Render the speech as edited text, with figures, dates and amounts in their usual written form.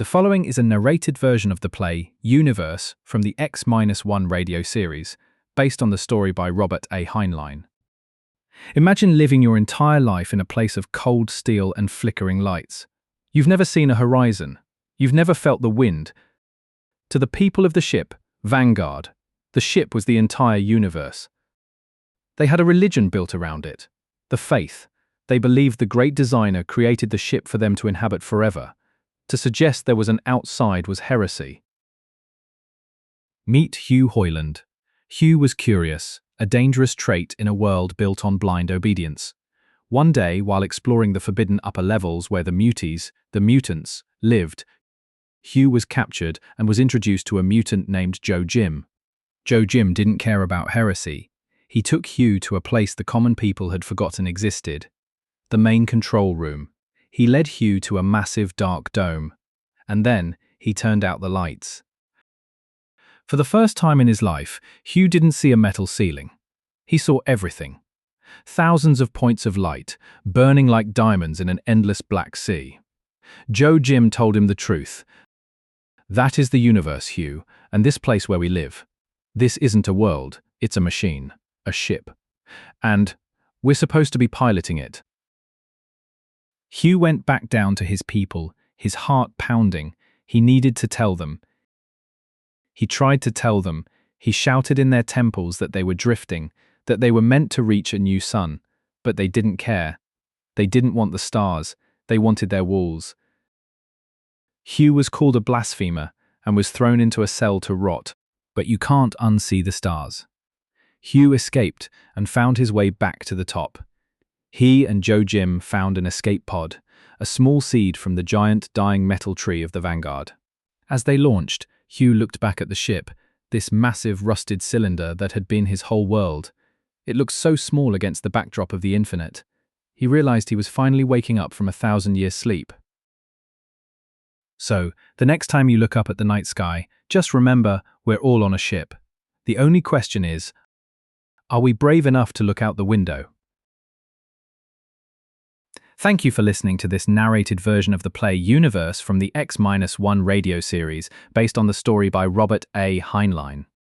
The following is a narrated version of the play Universe from the X-1 radio series, based on the story by Robert A. Heinlein. Imagine living your entire life in a place of cold steel and flickering lights. You've never seen a horizon. You've never felt the wind. To the people of the ship, Vanguard, the ship was the entire universe. They had a religion built around it, the faith. They believed the great designer created the ship for them to inhabit forever. To suggest there was an outside was heresy. Meet Hugh Hoyland. Hugh was curious, a dangerous trait in a world built on blind obedience. One day, while exploring the forbidden upper levels where the mutants, lived, Hugh was captured and was introduced to a mutant named Joe Jim. Joe Jim didn't care about heresy. He took Hugh to a place the common people had forgotten existed, the main control room. He led Hugh to a massive dark dome, and then he turned out the lights. For the first time in his life, Hugh didn't see a metal ceiling. He saw everything. Thousands of points of light, burning like diamonds in an endless black sea. Joe Jim told him the truth. That is the universe, Hugh, and this place where we live. This isn't a world, it's a machine, a ship. And we're supposed to be piloting it. Hugh went back down to his people, his heart pounding. He needed to tell them. He tried to tell them. He shouted in their temples that they were drifting, that they were meant to reach a new sun, but they didn't care. They didn't want the stars, they wanted their walls. Hugh was called a blasphemer and was thrown into a cell to rot, but you can't unsee the stars. Hugh escaped and found his way back to the top. He and Joe Jim found an escape pod, a small seed from the giant dying metal tree of the Vanguard. As they launched, Hugh looked back at the ship, this massive rusted cylinder that had been his whole world. It looked so small against the backdrop of the infinite. He realized he was finally waking up from a 1,000-year sleep. So, the next time you look up at the night sky, just remember we're all on a ship. The only question is, are we brave enough to look out the window? Thank you for listening to this narrated version of the play Universe from the X-1 radio series, based on the story by Robert A. Heinlein.